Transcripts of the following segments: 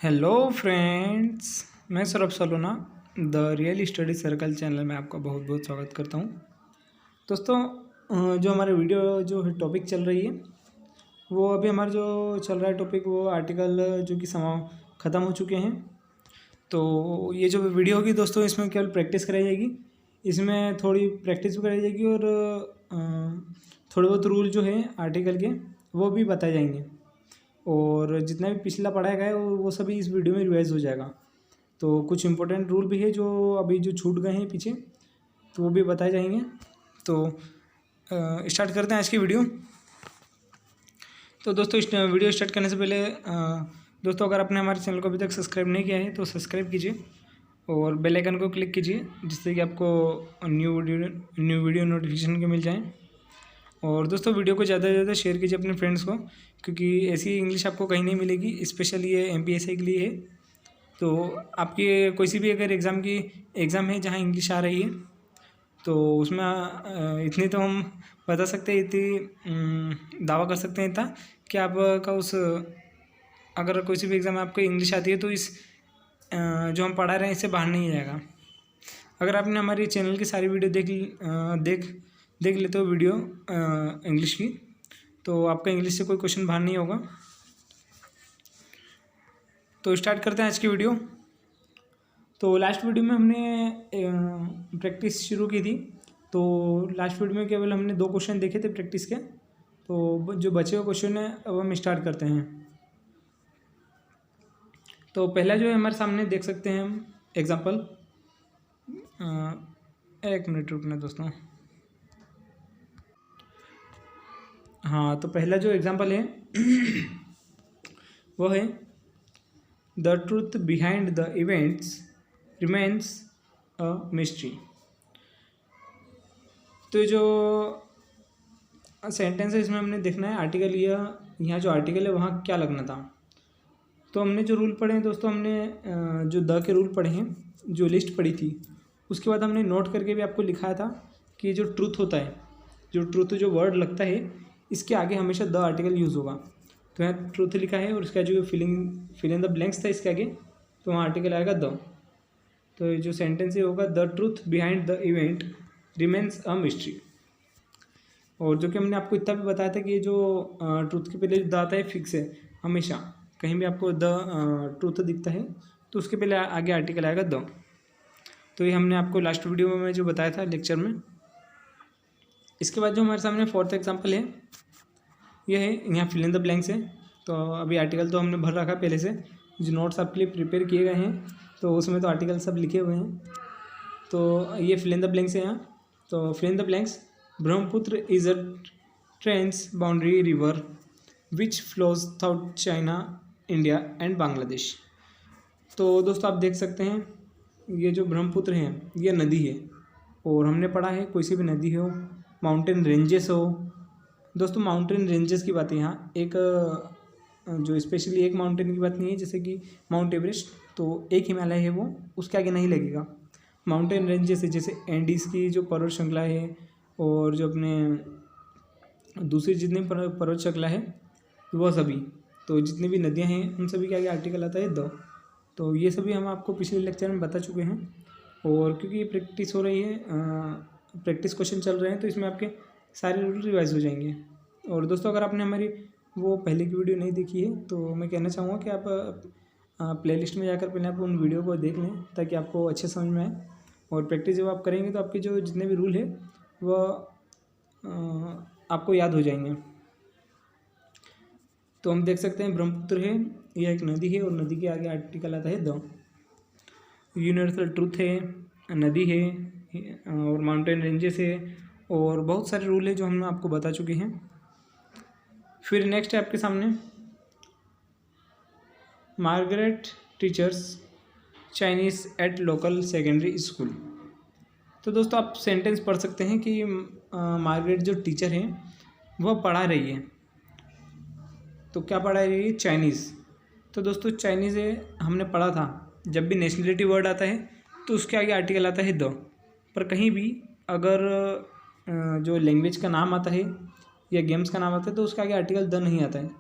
Hello friends, मैं सौरभ सलोना the real study circle channel में आपका बहुत बहुत स्वागत करता हूं। दोस्तों, जो हमारे वीडियो जो है टॉपिक चल रही है वो अभी हमारा जो चल रहा है टॉपिक वो आर्टिकल जो कि ख़त्म हो चुके हैं। तो ये जो वीडियो होगी दोस्तों, इसमें केवल प्रैक्टिस कराई जाएगी। इसमें थोड़ी प्रैक्टिस भी कराई जाएगी और थोड़े बहुत रूल जो है आर्टिकल के वो भी बताए जाएंगे। और जितना भी पिछला पढ़ाया गया है वो सभी इस वीडियो में रिवाइज हो जाएगा। तो कुछ इंपॉर्टेंट रूल भी है जो अभी जो छूट गए हैं पीछे, तो वो भी बताए जाएंगे। तो स्टार्ट करते हैं आज की वीडियो। तो दोस्तों, इस वीडियो स्टार्ट करने से पहले दोस्तों, अगर आपने हमारे चैनल को अभी तक सब्सक्राइब नहीं किया है तो सब्सक्राइब कीजिए और बेल आइकन को क्लिक कीजिए, जिससे कि आपको न्यू वीडियो नोटिफिकेशन के मिल जाएँ। और दोस्तों, वीडियो को ज़्यादा से ज़्यादा शेयर कीजिए अपने फ्रेंड्स को, क्योंकि ऐसी इंग्लिश आपको कहीं नहीं मिलेगी। स्पेशली ये MPSI के लिए है। तो आपकी कोई सी भी अगर एग्ज़ाम है जहाँ इंग्लिश आ रही है, तो उसमें इतनी तो हम बता सकते हैं, इतनी दावा कर सकते हैं इतना कि आपका अगर कोई सी भी एग्ज़ाम में आपको इंग्लिश आती है तो इस जो हम पढ़ा रहे हैं इससे बाहर नहीं जाएगा। अगर आपने हमारी चैनल की सारी वीडियो देख लेते हो वीडियो इंग्लिश की, तो आपका इंग्लिश से कोई क्वेश्चन बाहर नहीं होगा। तो स्टार्ट करते हैं आज की वीडियो। तो लास्ट वीडियो में हमने प्रैक्टिस शुरू की थी। तो लास्ट वीडियो में केवल हमने 2 क्वेश्चन देखे थे प्रैक्टिस के। तो जो बचे हुए क्वेश्चन है अब हम स्टार्ट करते हैं। तो पहला जो है हमारे सामने देख सकते हैं हम एग्जाम्पल। एक मिनट रुकना दोस्तों। हाँ, तो पहला जो एग्जाम्पल है वो है the truth behind the events remains a mystery. तो जो सेंटेंस है इसमें हमने देखना है आर्टिकल, यहाँ जो आर्टिकल है वहाँ क्या लगना था। तो हमने जो रूल पढ़े हैं दोस्तों, हमने जो द के रूल पढ़े हैं, जो लिस्ट पढ़ी थी, उसके बाद हमने नोट करके भी आपको लिखाया था कि जो ट्रूथ होता है, जो ट्रूथ जो वर्ड लगता है, इसके आगे हमेशा द आर्टिकल यूज़ होगा। तो यहाँ ट्रूथ लिखा है और इसका जो फिल इन द ब्लैंक्स था इसके आगे, तो वहाँ आर्टिकल आएगा द। तो जो सेंटेंस है होगा the truth behind the event remains a mystery. और जो कि हमने आपको इतना भी बताया था कि ये जो ट्रूथ के पहले जो द आता है फिक्स है, हमेशा कहीं भी आपको द ट्रूथ दिखता है तो उसके पहले आगे आर्टिकल आएगा द। तो ये हमने आपको लास्ट वीडियो में जो बताया था लेक्चर में। इसके बाद जो हमारे सामने 4th एग्जाम्पल है, ये है यहाँ फिल इन द ब्लैंक्स है। तो अभी आर्टिकल तो हमने भर रखा पहले से, जो नोट्स आपके लिए प्रिपेयर किए गए हैं तो उसमें तो आर्टिकल सब लिखे हुए हैं। तो ये फिल इन द ब्लैंक्स है यहाँ। तो fill in the blanks, Brahmaputra is a transboundary river which flows through China, India and Bangladesh. तो दोस्तों, आप देख सकते हैं ये जो ब्रह्मपुत्र है ये नदी है। और हमने पढ़ा है कोई सी भी नदी हो, माउंटेन रेंजेस हो। दोस्तों, माउंटेन रेंजेस की बात है यहाँ, एक जो स्पेशली एक माउंटेन की बात नहीं है, जैसे कि माउंट एवरेस्ट, तो एक हिमालय है वो, उसके आगे नहीं लगेगा। माउंटेन रेंजेस है जैसे एंडीज़ की जो पर्वत श्रृंखला है, और जो अपने दूसरी जितनी पर्वत श्रृंखला है वह सभी, तो जितनी भी नदियाँ हैं उन सभी के आगे आर्टिकल आता है द। तो ये सभी हम आपको पिछले लेक्चर में बता चुके हैं। और क्योंकि ये प्रैक्टिस हो रही है, प्रैक्टिस क्वेश्चन चल रहे हैं, तो इसमें आपके सारे रूल रिवाइज हो जाएंगे। और दोस्तों, अगर आपने हमारी वो पहले की वीडियो नहीं देखी है तो मैं कहना चाहूँगा कि आप प्लेलिस्ट में जाकर पहले आप उन वीडियो को देख लें, ताकि आपको अच्छे समझ में आए। और प्रैक्टिस जब आप करेंगे तो आपके जो जितने भी रूल है वह आपको याद हो जाएंगे। तो हम देख सकते हैं ब्रह्मपुत्र है, यह एक नदी है और नदी के आगे आर्टिकल आता है द। यूनिवर्सल ट्रूथ है, नदी है, और माउंटेन रेंजेस है, और बहुत सारे रूल है जो हम आपको बता चुके हैं। फिर नेक्स्ट है आपके सामने Margaret teachers Chinese at local secondary school. तो दोस्तों, आप सेंटेंस पढ़ सकते हैं कि मार्गरेट जो टीचर हैं वह पढ़ा रही है। तो क्या पढ़ा रही है? चाइनीज़। तो दोस्तों, चाइनीज़ है हमने पढ़ा था, जब भी नेशनलिटी वर्ड आता है तो उसके आगे आर्टिकल आता है द। पर कहीं भी अगर जो लैंग्वेज का नाम आता है या गेम्स का नाम आता है तो उसके आगे आर्टिकल द नहीं आता है।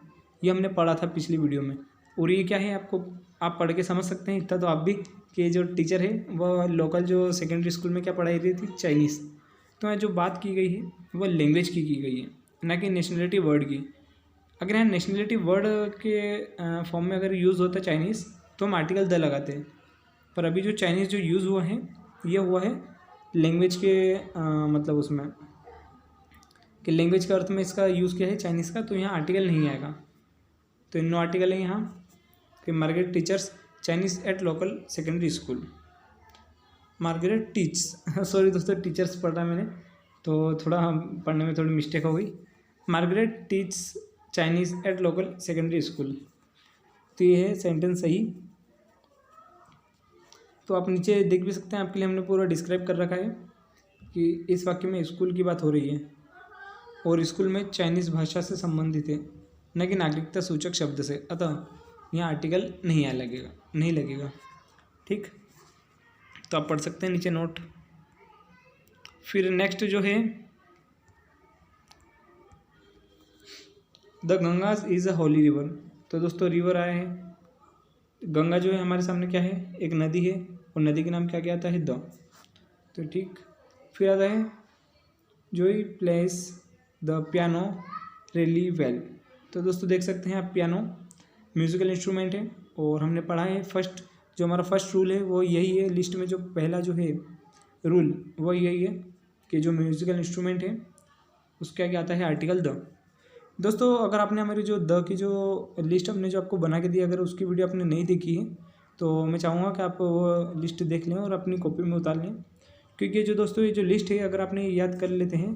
ये हमने पढ़ा था पिछली वीडियो में। और ये क्या है आपको आप पढ़ के समझ सकते हैं इतना तो आप भी, कि जो टीचर है वह लोकल जो सेकेंडरी स्कूल में क्या पढ़ाई रही थी, चाइनीज़। तो यहाँ जो बात की गई है वह लैंग्वेज की गई है, ना कि नेशनलिटी वर्ड की। अगर यहाँ नेशनलिटी वर्ड के फॉर्म में अगर यूज़ होता चाइनीज़ तो हम आर्टिकल द लगाते हैं, पर अभी जो चाइनीज़ जो यूज़ हुआ है ये हुआ है लैंग्वेज के मतलब उसमें, कि लैंग्वेज के अर्थ में इसका यूज़ किया है चाइनीज़ का, तो यहाँ आर्टिकल नहीं आएगा। तो नो आर्टिकल है यहाँ कि Margaret teachers Chinese at local secondary school. Margaret teach sorry दोस्तों, टीचर्स पढ़ रहा मैंने तो थोड़ा पढ़ने में थोड़ी मिस्टेक हो गई। Margaret teach Chinese at local secondary school, तो ये है सेंटेंस सही। तो आप नीचे देख भी सकते हैं, आपके लिए हमने पूरा डिस्क्राइब कर रखा है कि इस वाक्य में स्कूल की बात हो रही है और स्कूल में चाइनीज़ भाषा से संबंधित है, न कि नागरिकता सूचक शब्द से, अतः यहाँ आर्टिकल नहीं लगेगा। ठीक, तो आप पढ़ सकते हैं नीचे नोट। फिर नेक्स्ट जो है, the Ganges is a holy river. तो दोस्तों रिवर आया है, गंगा जो है हमारे सामने क्या है, एक नदी है, और नदी का नाम क्या आता है, द। तो ठीक, फिर आता है जोई place the piano really well. तो दोस्तों देख सकते हैं आप, पियानो म्यूज़िकल इंस्ट्रूमेंट है, और हमने पढ़ा है फर्स्ट, जो हमारा फर्स्ट रूल है वो यही है, लिस्ट में जो पहला जो है रूल वो यही है कि जो म्यूज़िकल इंस्ट्रूमेंट है उसका क्या आता है, आर्टिकल द। दोस्तों अगर आपने हमारी जो द की जो लिस्ट हमने जो आपको बना के दी, अगर उसकी वीडियो आपने नहीं देखी है तो मैं चाहूँगा कि आप वो लिस्ट देख लें और अपनी कॉपी में उतार लें, क्योंकि जो दोस्तों ये जो लिस्ट है अगर आपने याद कर लेते हैं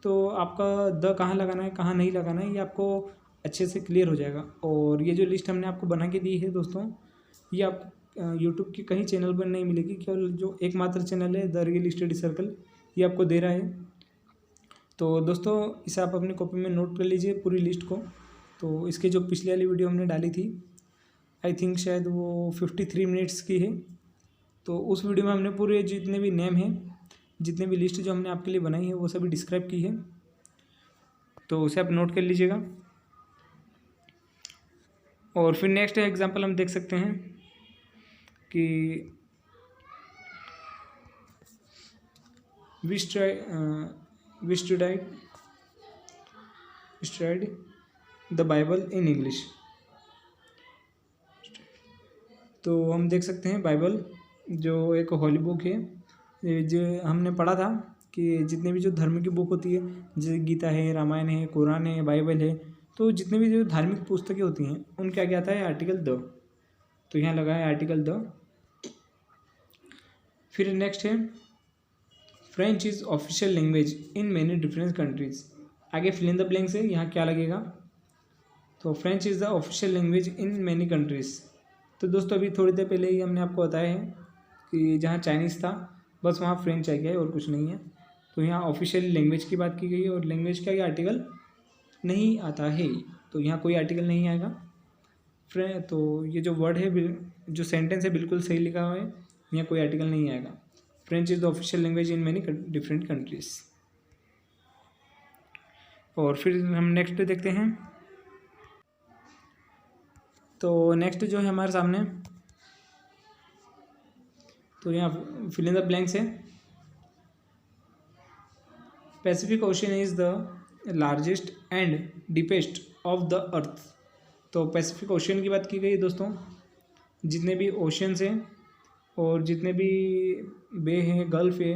तो आपका द कहाँ लगाना है कहाँ नहीं लगाना है ये आपको अच्छे से क्लियर हो जाएगा। और ये जो लिस्ट हमने आपको बना के दी है दोस्तों, ये आप यूट्यूब के कहीं चैनल पर नहीं मिलेगी, केवल जो एकमात्र चैनल है द रियल स्टडी सर्कल, ये आपको दे रहा है। तो दोस्तों इसे आप अपनी कॉपी में नोट कर लीजिए पूरी लिस्ट को। तो इसके जो पिछले वाली वीडियो हमने डाली थी, आई थिंक शायद वो 53 मिनट्स की है, तो उस वीडियो में हमने पूरे जितने भी नेम हैं, जितने भी लिस्ट जो हमने आपके लिए बनाई है वो सभी डिस्क्राइब की है, तो उसे आप नोट कर लीजिएगा। और फिर नेक्स्ट एग्जांपल हम देख सकते हैं कि we studied the Bible in English। तो हम देख सकते हैं बाइबल जो एक हॉली बुक है, जो हमने पढ़ा था कि जितने भी जो धर्म की बुक होती है, जैसे गीता है, रामायण है, कुरान है, बाइबल है, तो जितने भी जो धार्मिक पुस्तकें होती हैं उनका क्या आता है, आर्टिकल द। तो यहाँ लगा है आर्टिकल द। फिर नेक्स्ट है French is official language in many different countries. आगे फिल इन द ब्लैंक्स है, यहाँ क्या लगेगा, तो French is the official language in many countries. तो दोस्तों अभी थोड़ी देर पहले ही हमने आपको बताया है कि जहाँ चाइनीज़ था बस वहाँ फ्रेंच आ गया है और कुछ नहीं है। तो यहाँ ऑफिशियल लैंग्वेज की बात की गई है, और लैंग्वेज का ये आर्टिकल नहीं आता है, तो यहाँ कोई आर्टिकल नहीं आएगा। तो ये जो वर्ड है, जो सेंटेंस है बिल्कुल सही लिखा हुआ है, यहाँ कोई आर्टिकल नहीं आएगा। French is the official language in many different countries. और फिर हम नेक्स्ट देखते हैं। तो नेक्स्ट जो है हमारे सामने, तो यहाँ फिल इन द ब्लैंक्स है। Pacific Ocean is the largest and deepest of the अर्थ। तो पैसिफिक ओशन की बात की गई है दोस्तों, जितने भी ओशंस हैं और जितने भी बे हैं, गल्फ है,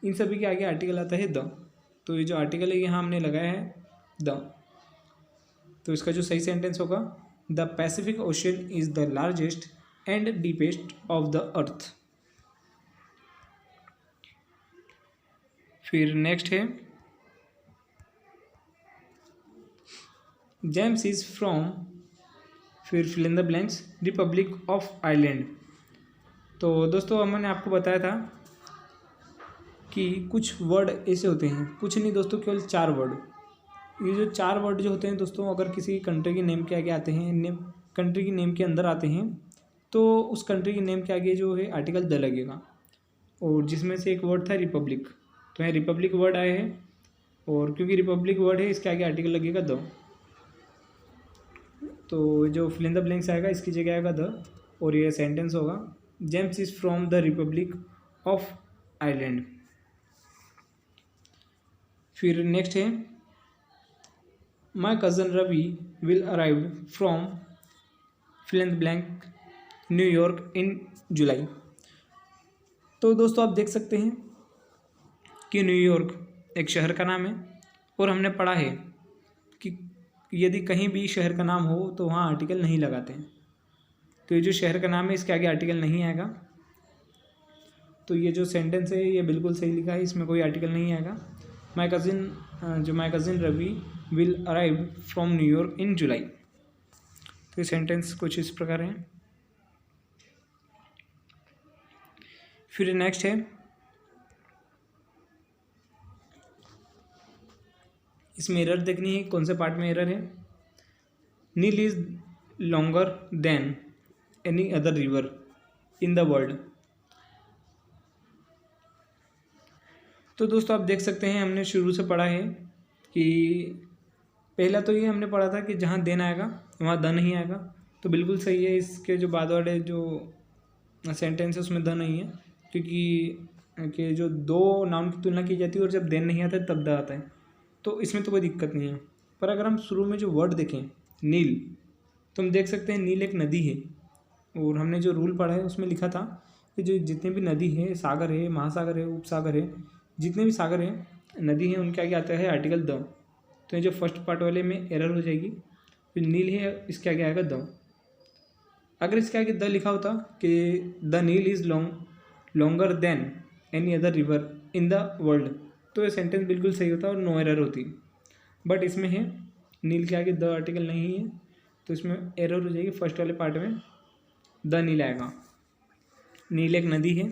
इन सभी के आगे आर्टिकल आता है द। तो ये जो आर्टिकल है यहाँ हमने लगाया है द, तो इसका जो सही सेंटेंस होगा, the Pacific Ocean is the largest and deepest of the earth. फिर नेक्स्ट है जेम्स इज़ फ्रॉम, फिर fill in the blanks, Republic of Ireland. तो दोस्तों हमने आपको बताया था कि कुछ वर्ड ऐसे होते हैं, कुछ नहीं दोस्तों, केवल 4 वर्ड। ये जो 4 वर्ड जो होते हैं दोस्तों, अगर किसी कंट्री के नेम के आगे आते हैं, कंट्री के नेम के अंदर आते हैं, तो उस कंट्री के नेम के आगे जो है आर्टिकल द लगेगा। और जिसमें से एक वर्ड था रिपब्लिक, तो यहाँ रिपब्लिक वर्ड आए हैं, और क्योंकि रिपब्लिक वर्ड है इसके आगे आर्टिकल लगेगा द। तो जो फिल इन द ब्लैंक्स आएगा इसकी जगह आएगा द। और ये सेंटेंस होगा James is from the Republic of Ireland. फिर नेक्स्ट है my cousin Ravi will arrive from fill blank New York in July. तो दोस्तों आप देख सकते हैं कि न्यूयॉर्क एक शहर का नाम है और हमने पढ़ा है कि यदि कहीं भी शहर का नाम हो तो वहाँ आर्टिकल नहीं लगाते हैं। तो ये जो शहर का नाम है इसके आगे आर्टिकल नहीं आएगा। तो ये जो सेंटेंस है ये बिल्कुल सही लिखा है, इसमें कोई आर्टिकल नहीं आएगा। My cousin Ravi will arrive from New York in July. तो ये सेंटेंस कुछ इस प्रकार है। फिर नेक्स्ट है इसमें एरर देखनी है, कौन से पार्ट में एरर है। Nile is longer than any other river in the world. तो दोस्तों आप देख सकते हैं हमने शुरू से पढ़ा है कि पहला तो ये हमने पढ़ा था कि जहाँ देन आएगा वहाँ द नहीं आएगा। तो बिल्कुल सही है, इसके जो बाद वाले जो सेंटेंस है उसमें द नहीं है, क्योंकि जो दो नाउन की तुलना की जाती है और जब देन नहीं आता है तब द आता है, तो इसमें तो कोई दिक्कत नहीं है। पर अगर हम शुरू में जो वर्ड देखें नील, तो हम देख सकते हैं नील एक नदी है और हमने जो रूल पढ़ा है उसमें लिखा था कि जो जितने भी नदी है, सागर है, महासागर है, उपसागर है, जितने भी सागर हैं, नदी हैं, उनके आगे आता है आर्टिकल द। तो ये जो फर्स्ट पार्ट वाले में एरर हो जाएगी। फिर नील है इसके आगे आएगा द। अगर इसके आगे द लिखा होता कि the Nile is longer than any other river in the world, तो ये सेंटेंस बिल्कुल सही होता और नो एरर होती। बट इसमें है नील के आगे द आर्टिकल नहीं है, तो इसमें एरर हो जाएगी। फर्स्ट वाले पार्ट में द नील आएगा। नील एक नदी है।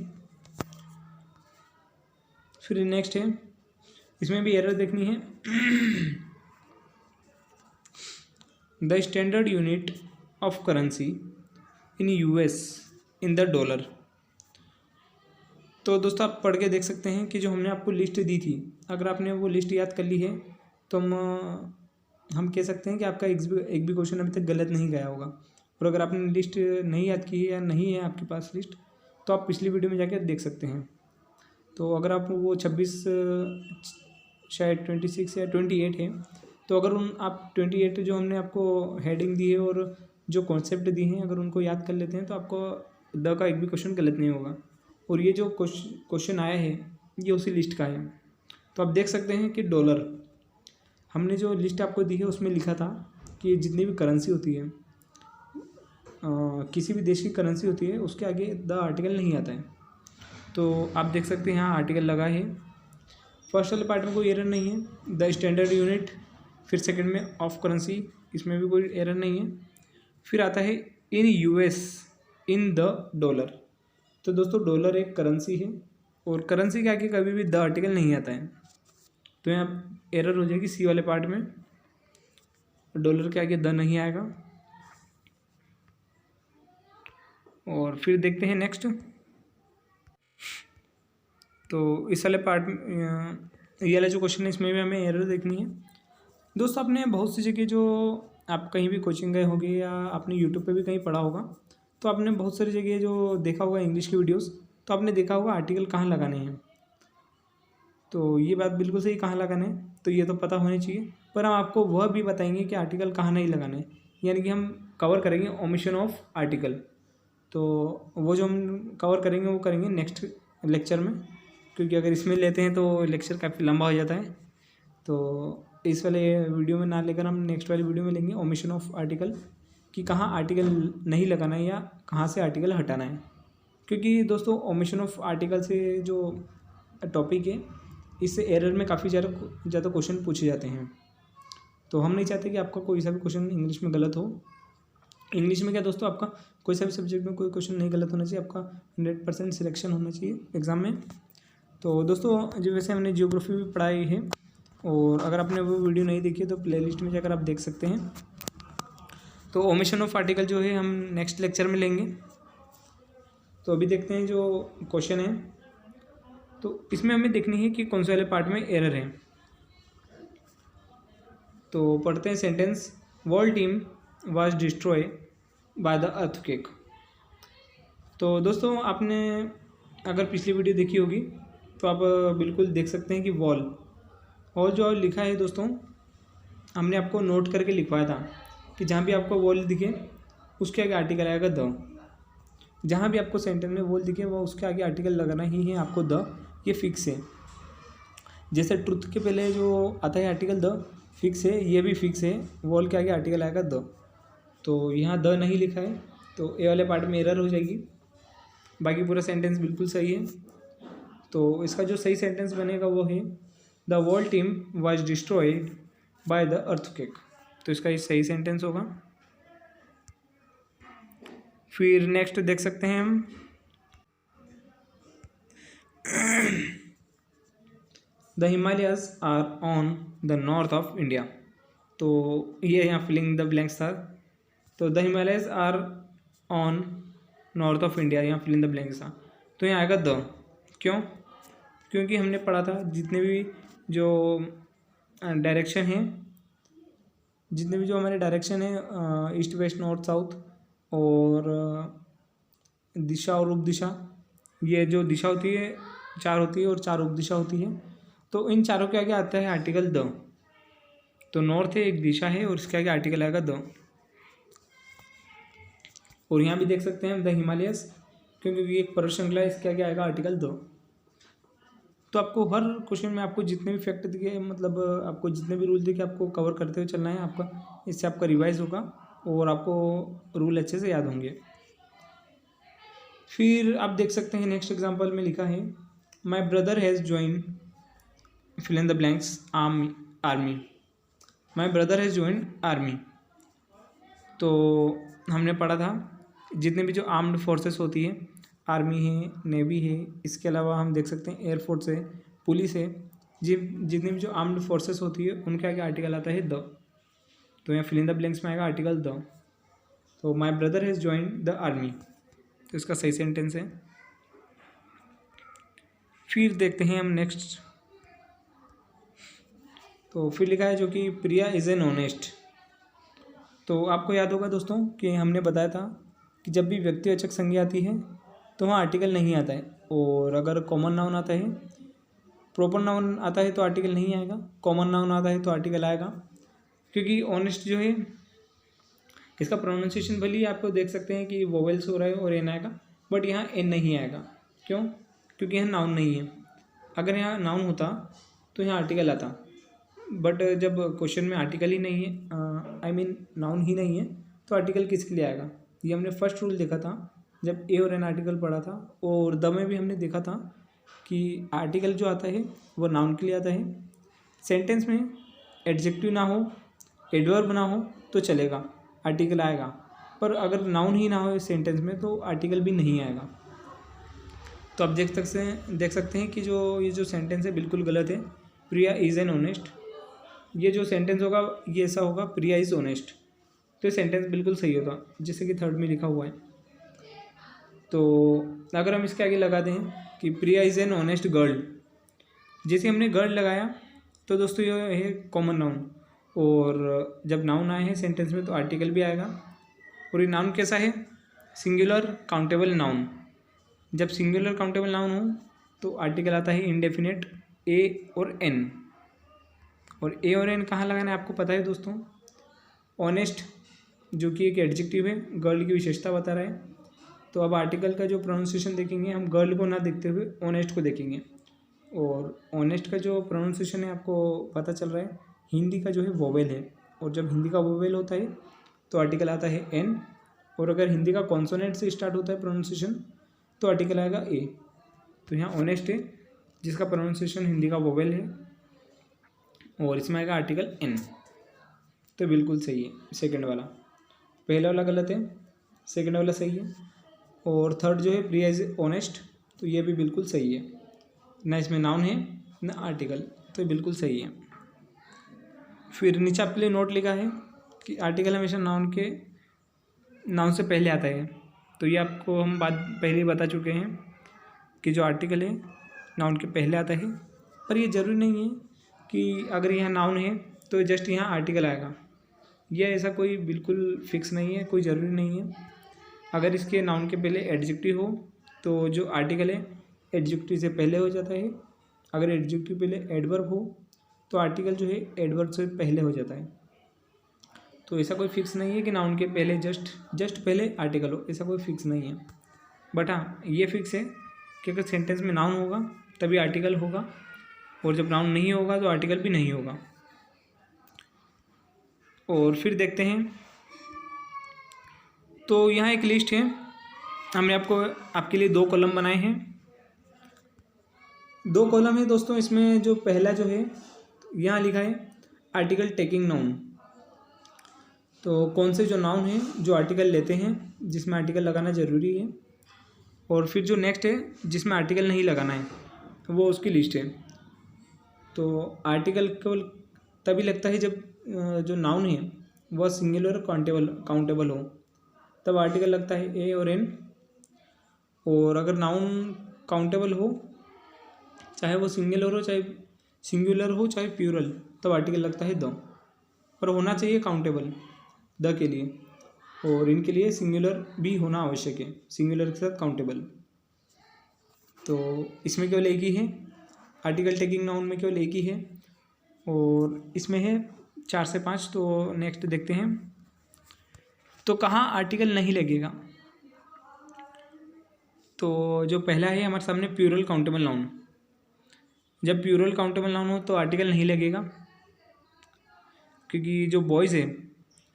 फिर नेक्स्ट है इसमें भी एरर देखनी है। The standard unit of currency in US in the dollar. तो दोस्तों आप पढ़ के देख सकते हैं कि जो हमने आपको लिस्ट दी थी, अगर आपने वो लिस्ट याद कर ली है तो हम कह सकते हैं कि आपका एक भी क्वेश्चन अभी तक गलत नहीं गया होगा। और अगर आपने लिस्ट नहीं याद की है या नहीं है आपके पास लिस्ट, तो आप पिछली वीडियो में जाकर देख सकते हैं। तो अगर आप वो 26 शायद 26 या 28 है, तो अगर आप 28 जो हमने आपको हेडिंग दी है और जो कॉन्सेप्ट दिए हैं अगर उनको याद कर लेते हैं तो आपको द का एक भी क्वेश्चन गलत नहीं होगा। और ये जो क्वेश्चन आया है ये उसी लिस्ट का है। तो आप देख सकते हैं कि डॉलर, हमने जो लिस्ट आपको दी है उसमें लिखा था कि जितनी भी करेंसी होती है, किसी भी देश की करेंसी होती है, उसके आगे द आर्टिकल नहीं आता है। तो आप देख सकते हैं यहाँ आर्टिकल लगा है। फर्स्ट वाले पार्ट में कोई एरर नहीं है, द स्टैंडर्ड यूनिट। फिर सेकंड में ऑफ करेंसी, इसमें भी कोई एरर नहीं है। फिर आता है in US in the dollar. तो दोस्तों डॉलर एक करेंसी है और करेंसी के आगे कभी भी द आर्टिकल नहीं आता है, तो यहाँ एरर हो जाएगी सी वाले पार्ट में, डॉलर के आगे द नहीं आएगा। और फिर देखते हैं नेक्स्ट। तो इस वाले पार्ट में ये वाला जो क्वेश्चन है इसमें भी हमें एरर देखनी है। दोस्तों आपने बहुत सी जगह, जो आप कहीं भी कोचिंग गए होंगे या आपने यूट्यूब पे भी कहीं पढ़ा होगा, तो आपने बहुत सारी जगह जो देखा होगा इंग्लिश की वीडियोस, तो आपने देखा होगा आर्टिकल कहाँ लगाने हैं। तो ये बात बिल्कुल सही, कहाँ लगाने हैं तो ये तो पता होनी चाहिए, पर हम आपको वह भी बताएंगे कि आर्टिकल कहाँ नहीं लगाने, यानी कि हम कवर करेंगे ओमिशन ऑफ आर्टिकल। तो वो जो हम कवर करेंगे वो करेंगे नेक्स्ट लेक्चर में, क्योंकि अगर इसमें लेते हैं तो लेक्चर काफ़ी लंबा हो जाता है। तो इस वाले वीडियो में ना लेकर हम नेक्स्ट वाली वीडियो में लेंगे ओमिशन ऑफ आर्टिकल, कि कहाँ आर्टिकल नहीं लगाना है या कहाँ से आर्टिकल हटाना है। क्योंकि दोस्तों ओमिशन ऑफ आर्टिकल से जो टॉपिक है, इससे एरर में काफ़ी ज़्यादा क्वेश्चन पूछे जाते हैं। तो हम नहीं चाहते कि आपका कोई सा भी क्वेश्चन इंग्लिश में गलत हो। इंग्लिश में क्या दोस्तों, आपका कोई सा भी सब्जेक्ट में कोई क्वेश्चन नहीं गलत होना चाहिए, आपका 100% सिलेक्शन होना चाहिए एग्ज़ाम में। तो दोस्तों जो वैसे हमने जियोग्राफी भी पढ़ाई है, और अगर आपने वो वीडियो नहीं देखी तो प्लेलिस्ट में जाकर आप देख सकते हैं। तो ओमिशन ऑफ आर्टिकल जो है हम नेक्स्ट लेक्चर में लेंगे। तो अभी देखते हैं जो क्वेश्चन है, तो इसमें हमें देखनी है कि कौन से वाले पार्ट में एरर है। तो पढ़ते हैं sentence, world team was destroy by the earthquake. तो दोस्तों आपने अगर पिछली वीडियो देखी होगी तो आप बिल्कुल देख सकते हैं कि वॉल, और जो लिखा है दोस्तों हमने आपको नोट करके लिखवाया था कि जहाँ भी आपको वॉल दिखे उसके आगे आर्टिकल आएगा द। जहाँ भी आपको सेंटेंस में वॉल दिखे वो उसके आगे आर्टिकल लगाना ही है आपको द, ये फिक्स है। जैसे ट्रुथ के पहले जो आता है आर्टिकल द फिक्स है, ये भी फिक्स है, वॉल के आगे आर्टिकल आएगा द। तो यहाँ द नहीं लिखा है तो ए वाले पार्ट में एरर हो जाएगी, बाकी पूरा सेंटेंस बिल्कुल सही है। तो इसका जो सही सेंटेंस बनेगा वो है the wall team was destroyed by the earthquake. तो इसका ये सही सेंटेंस होगा। फिर नेक्स्ट देख सकते हैं हम the Himalayas are on the north of India. तो ये यहाँ फिलिंग द ब्लैंक्स था। तो the Himalayas are on north of India, यहाँ फिलिंग द ब्लैंक्स था। तो यहाँ आएगा द। क्यों? क्योंकि हमने पढ़ा था जितने भी जो डायरेक्शन है, जितने भी जो हमारे डायरेक्शन है ईस्ट वेस्ट नॉर्थ साउथ और दिशा और उपदिशा, ये जो दिशा होती है 4 होती है और 4 उपदिशा होती है। तो इन चारों के आगे आता है आर्टिकल द। तो नॉर्थ है, एक दिशा है और इसके आगे आर्टिकल आएगा द। और यहाँ भी देख सकते हैं द हिमालयस, क्योंकि एक पर्वत श्रृंखला है, इसके आगे आएगा आर्टिकल द। तो आपको हर क्वेश्चन में आपको जितने भी फैक्ट दिखे, मतलब आपको जितने भी रूल दिखे आपको कवर करते हुए चलना है आपका। इससे आपका रिवाइज होगा और आपको रूल अच्छे से याद होंगे। फिर आप देख सकते हैं नेक्स्ट एग्जांपल में लिखा है my brother has join fill in the blanks army. My brother has join army. तो हमने पढ़ा था जितने भी जो आर्म्ड फोर्सेस होती है, आर्मी है, नेवी है, इसके अलावा हम देख सकते हैं एयरफोर्स है, पुलिस है, जितनी भी जो आर्म्ड फोर्सेस होती है उनके आगे आर्टिकल आता है द। तो यहाँ फिल इन द ब्लैंक्स में आएगा आर्टिकल द। तो my brother has joined the army, तो इसका सही सेंटेंस है। फिर देखते हैं हम नेक्स्ट। तो फिर लिखा है जो कि प्रिया इज़ एन ऑनेस्ट। तो आपको याद होगा दोस्तों कि हमने बताया था कि जब भी व्यक्तिवाचक संज्ञा आती है तो वहाँ आर्टिकल नहीं आता है, और अगर कॉमन नाउन आता है, प्रॉपर नाउन आता है तो आर्टिकल नहीं आएगा, कॉमन नाउन आता है तो आर्टिकल आएगा। क्योंकि ऑनेस्ट जो है इसका प्रोनाउंसिएशन भले ही आपको देख सकते हैं कि वोवेल्स हो रहा है और एन आएगा, बट यहाँ एन नहीं आएगा। क्यों? क्योंकि यहाँ नाउन नहीं है। अगर यहाँ नाउन होता तो यहाँ आर्टिकल आता, बट जब क्वेश्चन में आर्टिकल ही नहीं है, आई मीन नाउन ही नहीं है, तो आर्टिकल किसके लिए आएगा। ये हमने फर्स्ट रूल देखा था जब ए और एन आर्टिकल पढ़ा था, और द में भी हमने देखा था कि आर्टिकल जो आता है वो नाउन के लिए आता है। सेंटेंस में एडजेक्टिव ना हो, एडवर्ब ना हो तो चलेगा, आर्टिकल आएगा, पर अगर नाउन ही ना हो इस सेंटेंस में तो आर्टिकल भी नहीं आएगा। तो आप देख सकते हैं कि ये जो सेंटेंस है बिल्कुल गलत है। प्रिया इज़ एन ऑनेस्ट, ये जो सेंटेंस होगा ये ऐसा होगा प्रिया इज़ ऑनेस्ट। तो ये सेंटेंस बिल्कुल सही होगा, जैसे कि थर्ड में लिखा हुआ है। तो अगर हम इसके आगे लगाते हैं कि प्रिया इज़ एन ऑनेस्ट गर्ल, जैसे हमने गर्ल लगाया तो दोस्तों ये है कॉमन नाउन, और जब नाउन आए हैं सेंटेंस में तो आर्टिकल भी आएगा। और ये नाउन कैसा है? Singular countable noun. जब सिंगुलर काउंटेबल नाउन हो तो आर्टिकल आता है इंडेफिनेट ए और एन। और ए और एन कहाँ लगाना है आपको पता है दोस्तों। ऑनेस्ट जो कि एक एडजेक्टिव है, गर्ल की विशेषता बता रहा है। तो अब आर्टिकल का जो प्रोनाउंसिएशन देखेंगे हम गर्ल को ना देखते हुए ऑनेस्ट को देखेंगे। और ऑनेस्ट का जो प्रोनाउंसिएशन है आपको पता चल रहा है हिंदी का जो है वोवेल है, और जब हिंदी का वोवेल होता है तो आर्टिकल आता है एन, और अगर हिंदी का कॉन्सोनेंट से स्टार्ट होता है प्रोनाउंसिएशन तो आर्टिकल आएगा ए। तो यहाँ ऑनेस्ट है जिसका प्रोनाउंसिएशन हिंदी का वोवेल है, और इसमें आएगा आर्टिकल एन। तो बिल्कुल सही है सेकंड वाला, पहला वाला गलत है, सेकंड वाला सही है। और थर्ड जो है प्रिया इज ऑनेस्ट, तो ये भी बिल्कुल सही है, ना इसमें नाउन है ना आर्टिकल, तो बिल्कुल सही है। फिर नीचे आपके लिए नोट लिखा है कि आर्टिकल हमेशा नाउन से पहले आता है। तो ये आपको हम बात पहले ही बता चुके हैं कि जो आर्टिकल है नाउन के पहले आता है, पर ये ज़रूरी नहीं है कि अगर यहाँ नाउन है तो जस्ट यहाँ आर्टिकल आएगा। यह ऐसा कोई बिल्कुल फिक्स नहीं है, कोई ज़रूरी नहीं है। अगर इसके नाउन के पहले एडजेक्टिव हो तो जो आर्टिकल है एडजेक्टिव से पहले हो जाता है। अगर एडजेक्टिव पहले एडवर्ब हो तो आर्टिकल जो है एडवर्ब से पहले हो जाता है। तो ऐसा कोई फिक्स नहीं है कि नाउन के पहले जस्ट पहले आर्टिकल हो, ऐसा कोई फिक्स नहीं है। बट हाँ, ये फिक्स है कि अगर सेंटेंस में नाउन होगा तभी आर्टिकल होगा, और जब नाउन नहीं होगा तो आर्टिकल भी नहीं होगा। और फिर देखते हैं, तो यहाँ एक लिस्ट है, हमने आपके लिए 2 कॉलम बनाए हैं। 2 कॉलम है दोस्तों। इसमें जो पहला जो है यहाँ लिखा है आर्टिकल टेकिंग नाउन। तो कौन से जो नाउन हैं जो आर्टिकल लेते हैं, जिसमें आर्टिकल लगाना ज़रूरी है। और फिर जो नेक्स्ट है जिसमें आर्टिकल नहीं लगाना है, वो उसकी लिस्ट है। तो आर्टिकल केवल तभी लगता है जब जो नाउन है वह सिंगुलर काउंटेबल हो, तब आर्टिकल लगता है ए और एन। और अगर नाउन काउंटेबल हो, चाहे वो सिंगुलर हो चाहे प्लूरल, तब आर्टिकल लगता है द। पर होना चाहिए काउंटेबल द के लिए, और इनके लिए सिंगुलर भी होना आवश्यक है, सिंगुलर के साथ काउंटेबल। तो इसमें केवल एक ही है, आर्टिकल टेकिंग नाउन में केवल एक ही है, और इसमें है 4 से 5। तो नेक्स्ट देखते हैं, तो कहाँ आर्टिकल नहीं लगेगा। तो जो पहला है हमारे सामने प्लूरल काउंटेबल नाउन। जब प्लूरल काउंटेबल नाउन हो तो आर्टिकल नहीं लगेगा, क्योंकि जो बॉयज़ है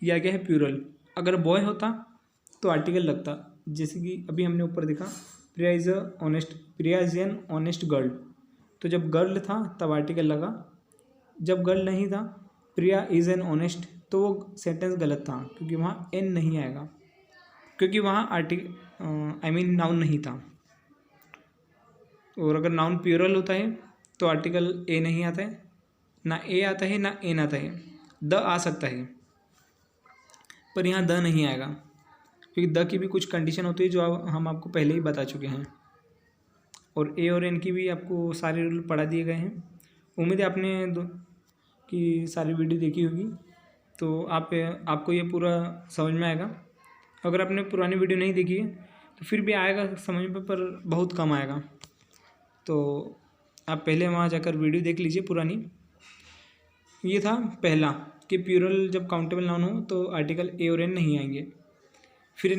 ये आ गया है प्लूरल। अगर बॉय होता तो आर्टिकल लगता, जैसे कि अभी हमने ऊपर देखा प्रिया इज़ एन ऑनेस्ट गर्ल। तो जब गर्ल था तब आर्टिकल लगा, जब गर्ल नहीं था प्रिया इज़ एन ऑनेस्ट, तो वो सेंटेंस गलत था, क्योंकि वहाँ एन नहीं आएगा, क्योंकि वहाँ नाउन नहीं था। और अगर नाउन प्लूरल होता है तो आर्टिकल ए नहीं आता है, ना ए आता है ना एन आता है। द आ सकता है पर यहाँ द नहीं आएगा, क्योंकि द की भी कुछ कंडीशन होती है जो हम आपको पहले ही बता चुके हैं, और ए और एन की भी आपको सारे रूल पढ़ा दिए गए हैं। उम्मीद है आपने की सारी वीडियो देखी होगी, तो आपको ये पूरा समझ में आएगा। अगर आपने पुरानी वीडियो नहीं देखी है तो फिर भी आएगा समझ में, पर बहुत कम आएगा। तो आप पहले वहाँ जाकर वीडियो देख लीजिए पुरानी। ये था पहला कि प्लूरल जब काउंटेबल नाउन हो तो आर्टिकल ए और एन नहीं आएंगे। फिर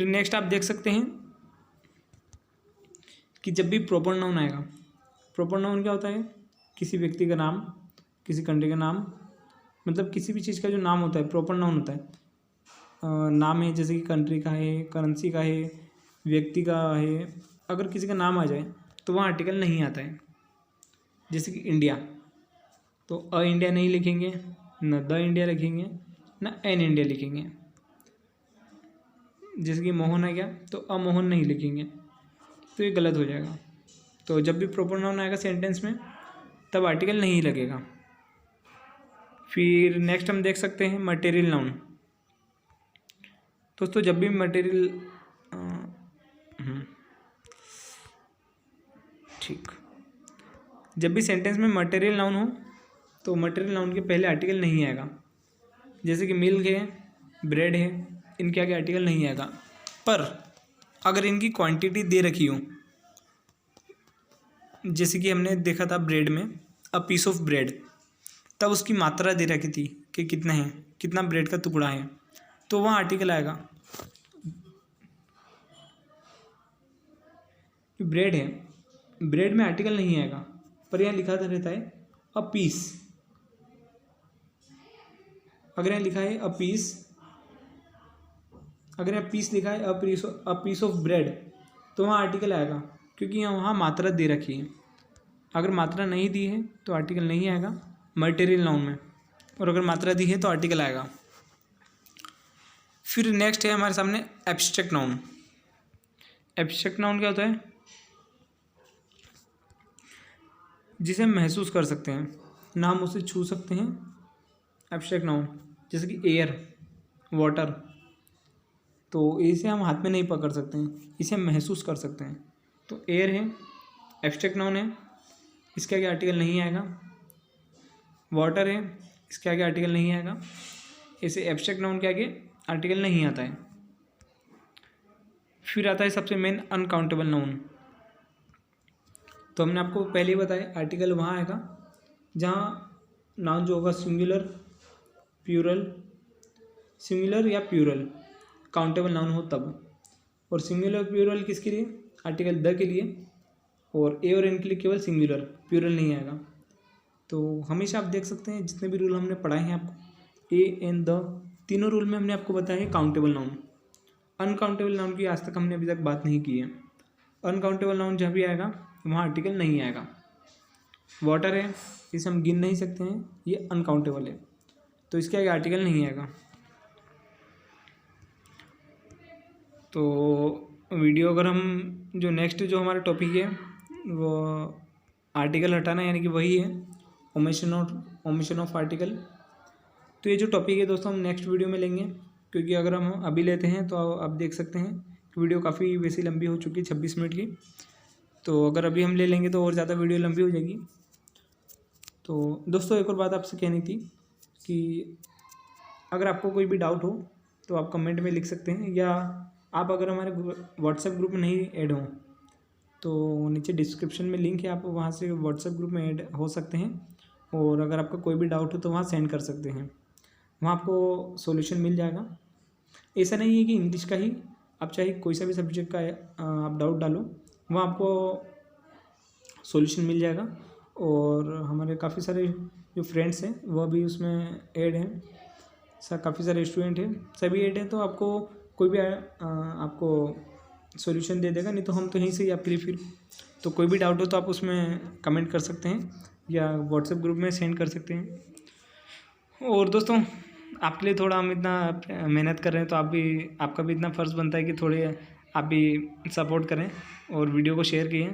नेक्स्ट आप देख सकते हैं कि जब भी प्रॉपर नाउन आएगा, प्रॉपर नाउन क्या होता है, किसी व्यक्ति का नाम, किसी कंट्री का नाम, मतलब किसी भी चीज़ का जो नाम होता है प्रॉपर नाउन होता है। नाम है जैसे कि कंट्री का है, करेंसी का है, व्यक्ति का है। अगर किसी का नाम आ जाए तो वहाँ आर्टिकल नहीं आता है। जैसे कि इंडिया, तो अ इंडिया नहीं लिखेंगे, न द इंडिया लिखेंगे, न एन इंडिया लिखेंगे। जैसे कि मोहन है क्या, तो अमोहन नहीं लिखेंगे, तो ये गलत हो जाएगा। तो जब भी प्रॉपर नाउन आएगा सेंटेंस में तब आर्टिकल नहीं लगेगा। फिर नेक्स्ट हम देख सकते हैं मटेरियल नाउन। दोस्तों जब भी जब भी सेंटेंस में मटेरियल नाउन हो तो मटेरियल नाउन के पहले आर्टिकल नहीं आएगा। जैसे कि मिल्क है, ब्रेड है, इनके आगे आर्टिकल नहीं आएगा। पर अगर इनकी क्वांटिटी दे रखी हो, जैसे कि हमने देखा था ब्रेड में अ पीस ऑफ ब्रेड, तब उसकी मात्रा दे रखी थी कि कितना है, कितना ब्रेड का टुकड़ा है, तो वहाँ आर्टिकल आएगा। ब्रेड है, ब्रेड में आर्टिकल नहीं आएगा, पर यहाँ लिखा रहता है अ पीस। अगर यहाँ लिखा है अ पीस, अगर यहाँ पीस लिखा है अ पीस ऑफ ब्रेड, तो वहाँ आर्टिकल आएगा, क्योंकि यहाँ वहाँ मात्रा दे रखी है। अगर मात्रा नहीं दी है तो आर्टिकल नहीं आएगा मटेरियल नाउन में, और अगर मात्रा दी है तो आर्टिकल आएगा। फिर नेक्स्ट है हमारे सामने एब्स्ट्रैक्ट नाउन। एब्स्ट्रैक्ट नाउन क्या होता है, जिसे हम महसूस कर सकते हैं, ना हम उसे छू सकते हैं। एब्स्ट्रैक्ट नाउन जैसे कि एयर, वाटर, तो इसे हम हाथ में नहीं पकड़ सकते हैं, इसे हम महसूस कर सकते हैं। तो एयर है, एब्स्ट्रैक्ट नाउन है, इसके आगे आर्टिकल नहीं आएगा। वाटर है, इसके आगे आर्टिकल नहीं आएगा। ऐसे एब्स्ट्रैक्ट नाउन के आगे आर्टिकल नहीं आता है। फिर आता है सबसे मेन अनकाउंटेबल नाउन। तो हमने आपको पहले ही बताया आर्टिकल वहाँ आएगा जहाँ नाउन जो होगा सिंगुलर, प्लूरल, सिंगुलर या प्लूरल काउंटेबल नाउन हो तब। और सिंगुलर प्लूरल किसके लिए? आर्टिकल द के लिए, और ए और एन के लिए केवल सिंगुलर, प्लूरल नहीं आएगा। तो हमेशा आप देख सकते हैं जितने भी रूल हमने पढ़ाए हैं आपको, ए एन द तीनों रूल में हमने आपको बताया है काउंटेबल नाउन। अनकाउंटेबल नाउन की आज तक हमने अभी तक बात नहीं की है। अनकाउंटेबल नाउन जहाँ भी आएगा वहाँ आर्टिकल नहीं आएगा। वाटर है, इसे हम गिन नहीं सकते हैं, ये अनकाउंटेबल है, तो इसके आगे आर्टिकल नहीं आएगा। तो वीडियो अगर हम जो नेक्स्ट जो हमारा टॉपिक है वो आर्टिकल हटाना, यानी कि वही है ओमिशन ऑफ आर्टिकल। तो ये जो टॉपिक है दोस्तों हम नेक्स्ट वीडियो में लेंगे, क्योंकि अगर हम अभी लेते हैं तो आप देख सकते हैं कि वीडियो काफ़ी वैसी लंबी हो चुकी है, 26 मिनट की। तो अगर अभी हम ले लेंगे तो और ज़्यादा वीडियो लंबी हो जाएगी। तो दोस्तों एक और बात आपसे कहनी थी कि अगर आपको कोई भी डाउट हो तो आप कमेंट में लिख सकते हैं, या आप अगर हमारे व्हाट्सएप ग्रुप में नहीं ऐड हों तो नीचे डिस्क्रिप्शन में लिंक है, आप वहाँ से व्हाट्सएप ग्रुप में ऐड हो सकते हैं। और अगर आपका कोई भी डाउट हो तो वहाँ सेंड कर सकते हैं, वहाँ आपको सॉल्यूशन मिल जाएगा। ऐसा नहीं है कि इंग्लिश का ही, आप चाहे कोई सा भी सब्जेक्ट का आप डाउट डालो, वहाँ आपको सॉल्यूशन मिल जाएगा। और हमारे काफ़ी सारे जो फ्रेंड्स हैं वह भी उसमें ऐड हैं, काफ़ी सारे स्टूडेंट हैं, सभी ऐड हैं। तो आपको कोई भी आपको सॉल्यूशन दे देगा, नहीं तो हम तो यहीं से ही आपके लिए। फिर तो कोई भी डाउट हो तो आप उसमें कमेंट कर सकते हैं या व्हाट्सएप ग्रुप में सेंड कर सकते हैं। और दोस्तों आपके लिए थोड़ा हम इतना मेहनत कर रहे हैं, तो आपका भी इतना फ़र्ज़ बनता है कि थोड़े आप भी सपोर्ट करें और वीडियो को शेयर कीजिए।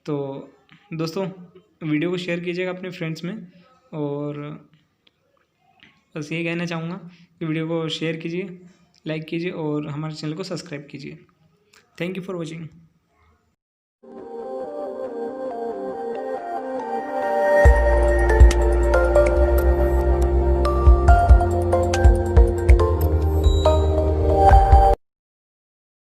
तो दोस्तों वीडियो को शेयर कीजिएगा अपने फ्रेंड्स में, और बस यही कहना चाहूँगा कि वीडियो को शेयर कीजिए, लाइक कीजिए और हमारे चैनल को सब्सक्राइब कीजिए। Thank you for watching.